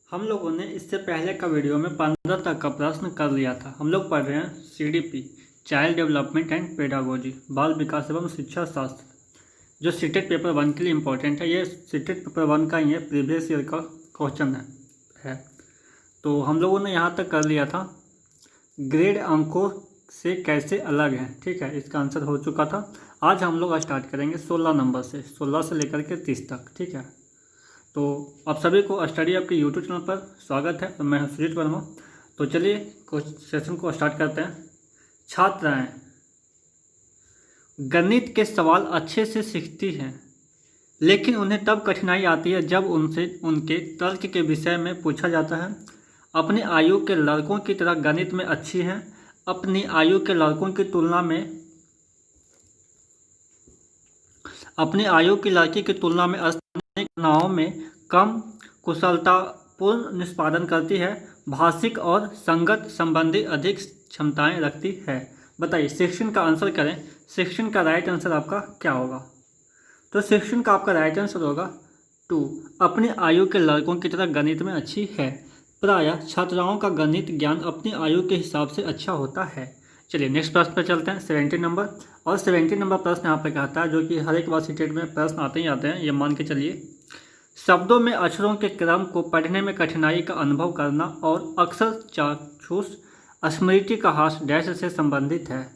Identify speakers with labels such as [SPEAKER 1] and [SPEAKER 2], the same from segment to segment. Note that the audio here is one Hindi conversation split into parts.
[SPEAKER 1] हम लोगों ने इससे पहले का वीडियो में 15 तक का प्रश्न कर लिया था। हम लोग पढ़ रहे हैं CDP child development and pedagogy, बाल विकास एवं शिक्षा शास्त्र, जो सीटेट पेपर 1 के लिए इम्पोर्टेंट है। ये सीटेट पेपर 1 का ही है, प्रीवियस ईयर का क्वेश्चन है। तो हम लोगों ने यहाँ तक कर लिया था। ग्रेड अंकों से कैसे अलग है, ठीक है, इसका आंसर हो चुका था। आज हम लोग स्टार्ट करेंगे 16 नंबर से, 16 से लेकर के 30 तक, ठीक है। तो आप सभी को स्टडी आपके यूट्यूब चैनल पर स्वागत है। मैं हूं सुजीत वर्मा। तो चलिए सेशन को स्टार्ट करते हैं। छात्राएं गणित के सवाल अच्छे से सीखती हैं, लेकिन उन्हें तब कठिनाई आती है जब उनसे उनके तर्क के विषय में पूछा जाता है। अपने आयु के लड़कों की तरह गणित में अच्छी हैं। अपनी आयु के लड़कों की तुलना में अपनी आयु की लड़की की तुलना में गणनाओं में कम कुशलतापूर्ण निष्पादन करती है। भाषिक और संगत संबंधी अधिक क्षमताएं रखती है। बताइए सेक्शन का आंसर करें। सेक्शन का राइट आंसर आपका क्या होगा? तो सेक्शन का आपका राइट आंसर होगा 2। अपनी आयु के लड़कों की तरह गणित में अच्छी है। प्रायः छात्राओं का गणित ज्ञान अपनी आयु के हिसाब से अच्छा होता है। चलिए नेक्स्ट प्रश्न पर चलते हैं। 17 नंबर, और 17 नंबर प्रश्न यहाँ पे कहता है, जो कि हर एक बार सीटेट में प्रश्न आते ही आते हैं, ये मान के चलिए। शब्दों में अक्षरों के क्रम को पढ़ने में कठिनाई का अनुभव करना और अक्सर चाक्षुष स्मृति का ह्रास डैश से संबंधित है।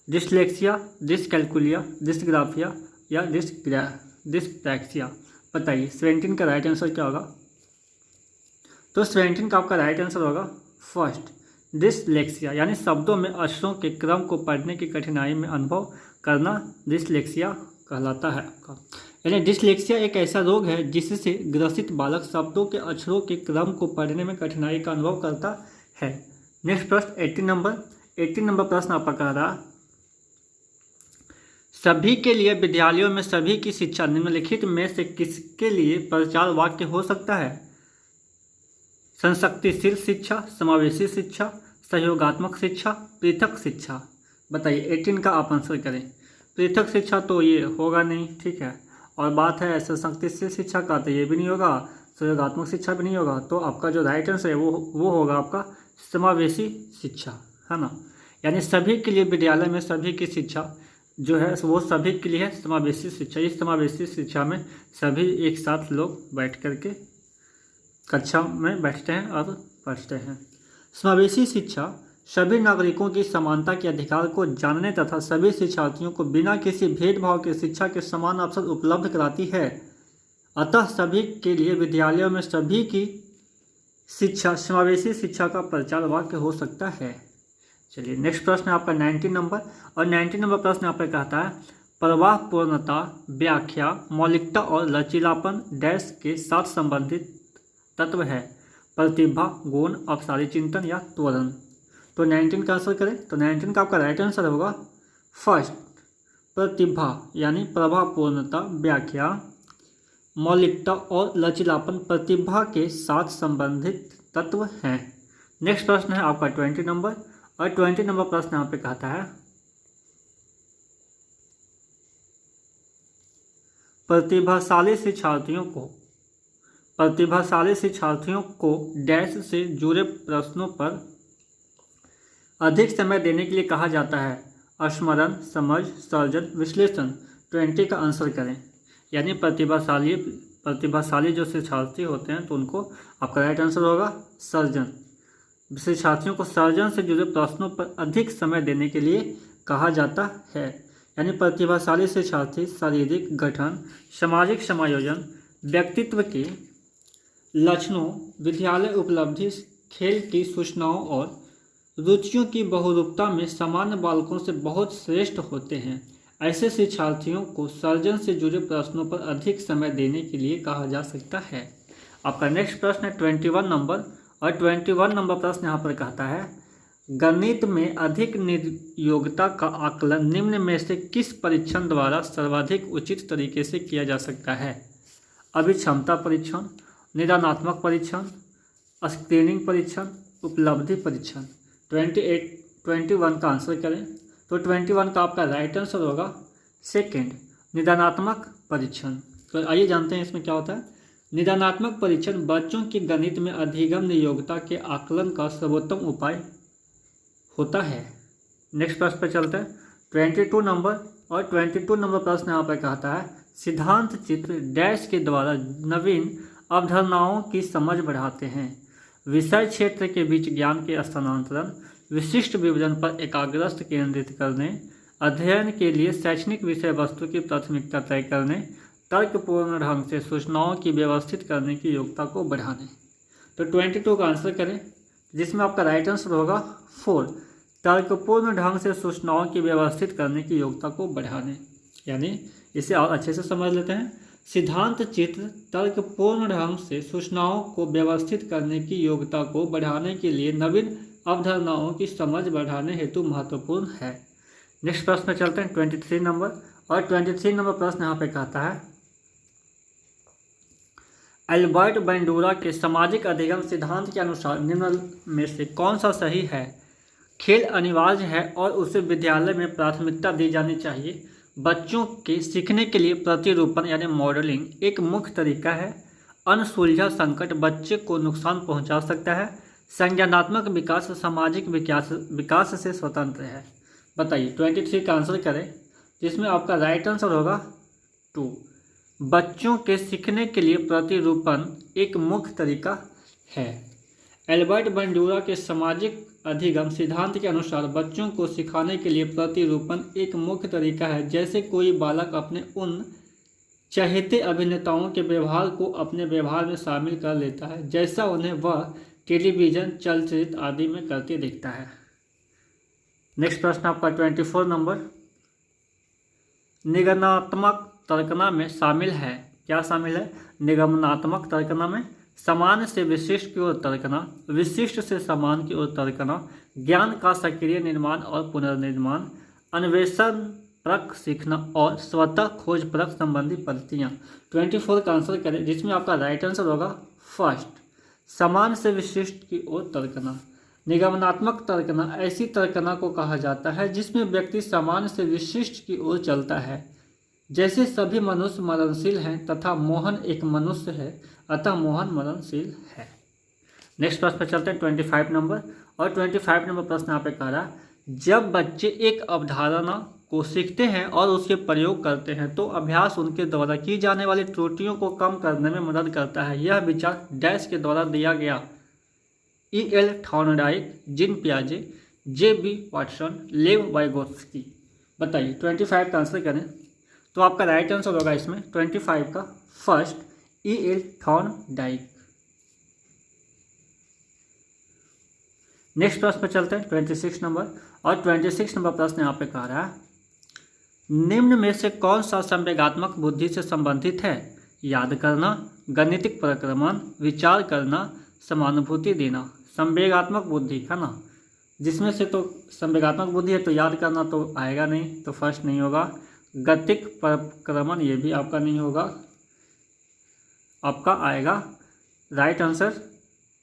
[SPEAKER 1] डिसलेक्सिया, डिसकैलकुलिया, डिसग्राफिया या डिसप्रैक्सिया। बताइए 17 का राइट आंसर क्या होगा? तो 17 का आपका राइट आंसर होगा फर्स्ट, डिसलेक्सिया, यानी शब्दों में अक्षरों के क्रम को पढ़ने की कठिनाई में अनुभव करना डिसलेक्सिया कहलाता है आपका। यानी डिसलेक्सिया एक ऐसा रोग है जिससे ग्रसित बालक शब्दों के अक्षरों के क्रम को पढ़ने में कठिनाई का अनुभव करता है। नेक्स्ट प्रश्न 18 नंबर प्रश्न आपका कह रहा है, सभी के लिए विद्यालयों में सभी की शिक्षा निम्नलिखित में से किसके लिए प्रचार वाक्य हो सकता है? संशक्तिशील शिक्षा, समावेशी शिक्षा, सहयोगात्मक शिक्षा, पृथक शिक्षा। बताइए 18 का आप आंसर करें। पृथक शिक्षा तो ये होगा नहीं, ठीक है, और बात है संशक्तिशील शिक्षा का, तो ये भी नहीं होगा, सहयोगात्मक शिक्षा भी नहीं होगा। तो आपका जो राइट आंसर है वो होगा आपका समावेशी शिक्षा, है ना। यानी सभी के लिए विद्यालय में सभी की शिक्षा जो है वो सभी के लिए है समावेशी शिक्षा। इस समावेशी शिक्षा में सभी एक साथ लोग बैठ करके कक्षा में बैठते हैं और पढ़ते हैं। समावेशी शिक्षा सभी नागरिकों की समानता के अधिकार को जानने तथा सभी शिक्षार्थियों को बिना किसी भेदभाव के शिक्षा के समान अवसर उपलब्ध कराती है। अतः सभी के लिए विद्यालयों में सभी की शिक्षा समावेशी शिक्षा का प्रचार वाक्य हो सकता है। चलिए नेक्स्ट प्रश्न है आपका 19 नंबर, और 19 नंबर प्रश्न यहाँ पर कहता है, प्रवाह पूर्णता, व्याख्या, मौलिकता और लचीलापन डैश के साथ संबंधित तत्व है। प्रतिभा, गुण, अपसारी चिंतन या त्वरण। तो 19 का आंसर करें। तो 19 का आपका राइट आंसर होगा फर्स्ट, प्रतिभा, यानी प्रभावपूर्णता, व्याख्या, मौलिकता और लचीलापन प्रतिभा के साथ संबंधित तत्व हैं। नेक्स्ट प्रश्न है आपका 20 नंबर, और 20 नंबर प्रश्न यहाँ पे कहता है, प्रतिभाशाली शिक्षार्थियों को डैश से जुड़े प्रश्नों पर अधिक समय देने के लिए कहा जाता है। स्मरण, समझ, सर्जन, विश्लेषण। 20 का आंसर करें। यानी प्रतिभाशाली जो शिक्षार्थी होते हैं तो उनको आपका राइट आंसर होगा सर्जन। शिक्षार्थियों को सर्जन से जुड़े प्रश्नों पर अधिक समय देने के लिए कहा जाता है। यानी प्रतिभाशाली शिक्षार्थी शारीरिक गठन, सामाजिक समायोजन, व्यक्तित्व के लक्षणों, विद्यालय उपलब्धि, खेल की सूचनाओं और रुचियों की बहुरूपता में सामान्य बालकों से बहुत श्रेष्ठ होते हैं। ऐसे शिक्षार्थियों को सर्जन से जुड़े प्रश्नों पर अधिक समय देने के लिए कहा जा सकता है। आपका नेक्स्ट प्रश्न है 21 नंबर, और 21 नंबर प्रश्न यहाँ पर कहता है, गणित में अधिक योग्यता का आकलन निम्न में से किस परीक्षण द्वारा सर्वाधिक उचित तरीके से किया जा सकता है? अभिक्षमता परीक्षण, निदानात्मक परीक्षण, स्क्रीनिंग परीक्षण, उपलब्धि परीक्षण। 21 का आंसर करें। तो 21 का आपका राइट आंसर होगा सेकेंड, निदानात्मक परीक्षण। तो आइए जानते हैं इसमें क्या होता है। निदानात्मक परीक्षण बच्चों की गणित में अधिगम योग्यता के आकलन का सर्वोत्तम उपाय होता है। नेक्स्ट प्रश्न पर चलते हैं। 22 नंबर और 22 नंबर प्रश्न यहाँ पर कहता है सिद्धांत चित्र डैश के द्वारा नवीन अवधारणाओं की समझ बढ़ाते हैं। विषय क्षेत्र के बीच ज्ञान के स्थानांतरण, विशिष्ट विवरण पर एकाग्रता केंद्रित करने, अध्ययन के लिए शैक्षणिक विषय वस्तु की प्राथमिकता तय करने, तर्कपूर्ण ढंग से सूचनाओं की व्यवस्थित करने की योग्यता को बढ़ाने। तो 22 का आंसर करें, जिसमें आपका राइट आंसर होगा 4, तर्कपूर्ण ढंग से सूचनाओं की व्यवस्थित करने की योग्यता को बढ़ाने। यानी इसे और अच्छे से समझ लेते हैं। सिद्धांत चित्र तर्कपूर्ण ढंग से सूचनाओं को व्यवस्थित करने की योग्यता को बढ़ाने के लिए नवीन अवधारणाओं की समझ बढ़ाने हेतु महत्वपूर्ण है। नेक्स्ट प्रश्न में चलते हैं 23 नंबर और 23 नंबर प्रश्न यहाँ पे कहता है एल्बर्ट बैंडूरा के सामाजिक अधिगम सिद्धांत के अनुसार निम्न में से कौन सा सही है? खेल अनिवार्य है और उसे विद्यालय में प्राथमिकता दी जानी चाहिए। बच्चों के सीखने के लिए प्रतिरूपण यानी मॉडलिंग एक मुख्य तरीका है। अनसुलझा संकट बच्चे को नुकसान पहुंचा सकता है। संज्ञानात्मक विकास सामाजिक विकास से स्वतंत्र है। बताइए 23 का आंसर करें, जिसमें आपका राइट आंसर होगा 2, बच्चों के सीखने के लिए प्रतिरूपण एक मुख्य तरीका है। एल्बर्ट बैंडूरा के सामाजिक अधिगम सिद्धांत के अनुसार बच्चों को सिखाने के लिए प्रतिरूपण एक मुख्य तरीका है। जैसे कोई बालक अपने उन चहेते अभिनेताओं के व्यवहार को अपने व्यवहार में शामिल कर लेता है जैसा उन्हें वह टेलीविज़न, चलचित्र आदि में करते दिखता है। नेक्स्ट प्रश्न आपका 24 नंबर, निगमनात्मक तर्कना में शामिल है। क्या शामिल है? निगमनात्मक तर्कना में समान से विशिष्ट की ओर तर्कना, विशिष्ट से समान की ओर तर्कना, ज्ञान का सक्रिय निर्माण और पुनर्निर्माण, अन्वेषण परक सीखना और स्वतः खोज परक संबंधी पद्धतियाँ। 24 का आंसर करें, जिसमें आपका राइट आंसर होगा 1, समान से विशिष्ट की ओर तर्कना। निगमनात्मक तर्कना ऐसी तर्कना को कहा जाता है जिसमें व्यक्ति समान से विशिष्ट की ओर चलता है। जैसे सभी मनुष्य मरणशील हैं तथा मोहन एक मनुष्य है, अतः मोहन मरणशील है। नेक्स्ट प्रश्न पर चलते हैं 25 नंबर और 25 नंबर प्रश्न यहाँ पे कह रहा है जब बच्चे एक अवधारणा को सीखते हैं और उसके प्रयोग करते हैं तो अभ्यास उनके द्वारा की जाने वाली त्रुटियों को कम करने में मदद करता है। यह विचार डैश के द्वारा दिया गया। E.L. थॉर्नडाइक, जीन पियाजे, J.B. Watson, Lev Vygotsky. बताइए 25 का आंसर करें, तो आपका राइट आंसर होगा इसमें 25 का 1, E.L. थॉर्नडाइक। नेक्स्ट प्रश्न पर चलते हैं 26 नंबर और 26 नंबर प्रश्न यहाँ पे कह रहा है निम्न में से कौन सा संवेगात्मक बुद्धि से संबंधित है? याद करना, गणितिक प्रक्रमण, विचार करना, समानुभूति देना। संवेगात्मक बुद्धि है ना, जिसमें से तो संवेगात्मक बुद्धि है तो याद करना तो आएगा नहीं, तो फर्स्ट नहीं होगा। गतिक प्रक्रमण ये भी आपका नहीं होगा, आपका आएगा राइट आंसर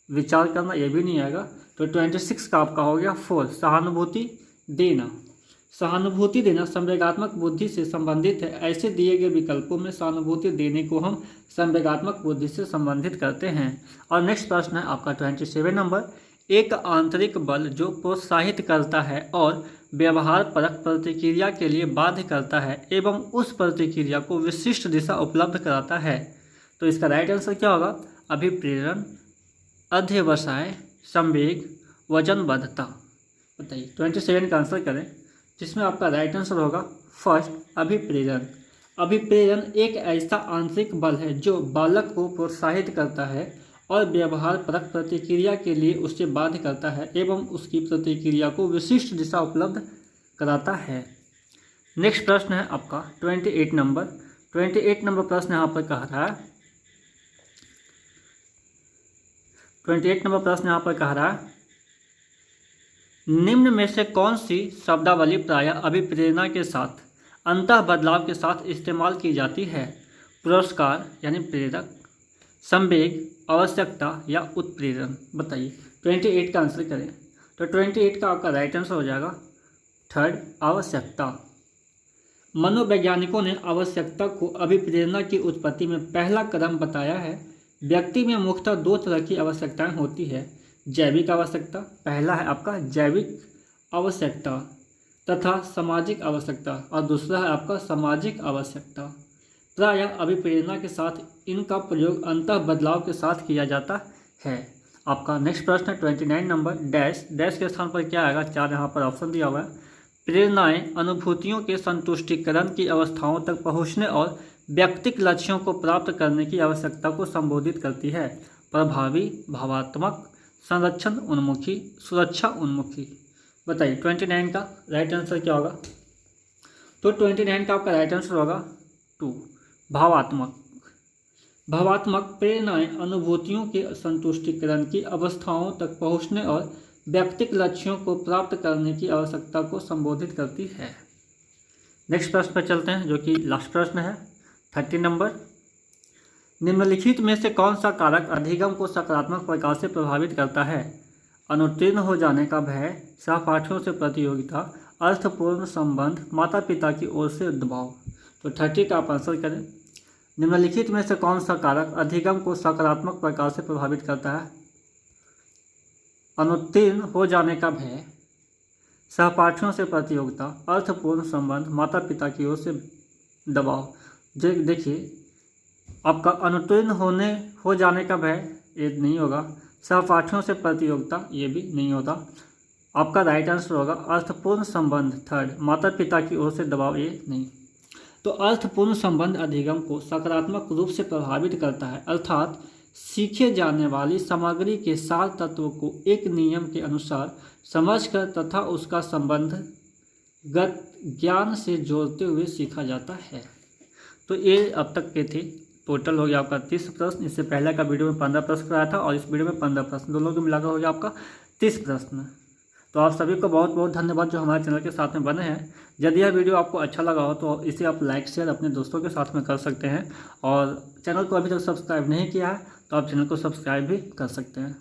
[SPEAKER 1] विचार करना, ये भी नहीं आएगा। तो 26 का आपका हो गया 4, सहानुभूति देना। सहानुभूति देना संवेगात्मक बुद्धि से संबंधित है। ऐसे दिए गए विकल्पों में सहानुभूति देने को हम संवेगात्मक बुद्धि से संबंधित करते हैं। और नेक्स्ट प्रश्न है आपका 27 नंबर, एक आंतरिक बल जो प्रोत्साहित करता है और व्यवहार परक प्रतिक्रिया के लिए बाध्य करता है एवं उस प्रतिक्रिया को विशिष्ट दिशा उपलब्ध कराता है। तो इसका राइट आंसर क्या होगा? अभिप्रेरण, अध्यवसाय, संवेग, वजनबद्धता। बताइए 27 का आंसर करें, जिसमें आपका राइट आंसर होगा 1, अभिप्रेरण। अभिप्रेरण एक ऐसा आंतरिक बल है जो बालक को प्रोत्साहित करता है और व्यवहार परक प्रतिक्रिया के लिए उसे बाध्य करता है एवं उसकी प्रतिक्रिया को विशिष्ट दिशा उपलब्ध कराता है। नेक्स्ट प्रश्न है आपका 28 नंबर। 28 नंबर प्रश्न यहाँ पर कह रहा है 28 नंबर प्रश्न यहाँ पर कह रहा है निम्न में से कौन सी शब्दावली प्रायः अभिप्रेरणा के साथ अंतः बदलाव के साथ इस्तेमाल की जाती है? पुरस्कार यानी प्रेरक, संवेग, आवश्यकता या उत्प्रेरण। बताइए 28 का आंसर करें, तो 28 का आपका राइट आंसर हो जाएगा 3, आवश्यकता। मनोवैज्ञानिकों ने आवश्यकता को अभिप्रेरणा की उत्पत्ति में पहला कदम बताया है। व्यक्ति में मुख्यतः दो तरह की आवश्यकताएं होती है, जैविक आवश्यकता, पहला है आपका जैविक आवश्यकता तथा सामाजिक आवश्यकता, और दूसरा है आपका सामाजिक आवश्यकता। प्रायः अभिप्रेरणा के साथ इनका प्रयोग अंतः बदलाव के साथ किया जाता है। आपका नेक्स्ट प्रश्न है 29 नंबर, डैश डैश के स्थान पर क्या आएगा? 4 यहाँ पर ऑप्शन दिया हुआ है। प्रेरणाएं अनुभूतियों के संतुष्टिकरण की अवस्थाओं तक पहुँचने और व्यक्तिक लक्ष्यों को प्राप्त करने की आवश्यकता को संबोधित करती है। प्रभावी, भावात्मक, संरक्षण उन्मुखी, सुरक्षा उन्मुखी। बताइए 29 का राइट आंसर क्या होगा? तो 29 का आपका राइट आंसर होगा 2, भावात्मक। भावात्मक प्रेरणाएं अनुभूतियों के संतुष्टिकरण की अवस्थाओं तक पहुँचने और व्यक्तिक लक्ष्यों को प्राप्त करने की आवश्यकता को संबोधित करती है। नेक्स्ट प्रश्न पर चलते हैं, जो कि लास्ट प्रश्न है 30 नंबर। निम्नलिखित में से कौन सा कारक अधिगम को सकारात्मक प्रकार से प्रभावित करता है? अनुत्तीर्ण हो जाने का भय, सहपाठियों से प्रतियोगिता, अर्थपूर्ण संबंध, माता पिता की ओर से दबाव। तो 30 का आप आंसर करें। निम्नलिखित में से कौन सा कारक अधिगम को सकारात्मक प्रकार से प्रभावित करता है? अनुत्तीर्ण हो जाने का भय, सहपाठियों से प्रतियोगिता, अर्थपूर्ण संबंध, माता पिता की ओर से दबाव। देखिए आपका अनुत्तीर्ण हो जाने का भय ये नहीं होगा, सहपाठियों से प्रतियोगिता ये भी नहीं होता। आपका राइट आंसर होगा अर्थपूर्ण संबंध, थर्ड, माता पिता की ओर से दबाव ये नहीं। तो अर्थपूर्ण संबंध अधिगम को सकारात्मक रूप से प्रभावित करता है, अर्थात सीखे जाने वाली सामग्री के सार तत्व को एक नियम के अनुसार समझकर तथा उसका संबंधगत ज्ञान से जोड़ते हुए सीखा जाता है। तो ये अब तक के थे। टोटल हो गया आपका 30 प्रश्न। इससे पहले का वीडियो में 15 प्रश्न कराया था और इस वीडियो में 15 प्रश्न, दोनों को मिलाकर हो गया आपका 30 प्रश्न। तो आप सभी को बहुत बहुत धन्यवाद जो हमारे चैनल के साथ में बने हैं। यदि यह वीडियो आपको अच्छा लगा हो तो इसे आप लाइक शेयर अपने दोस्तों के साथ में कर सकते हैं, और चैनल को अभी तक सब्सक्राइब नहीं किया है तो आप चैनल को सब्सक्राइब भी कर सकते हैं।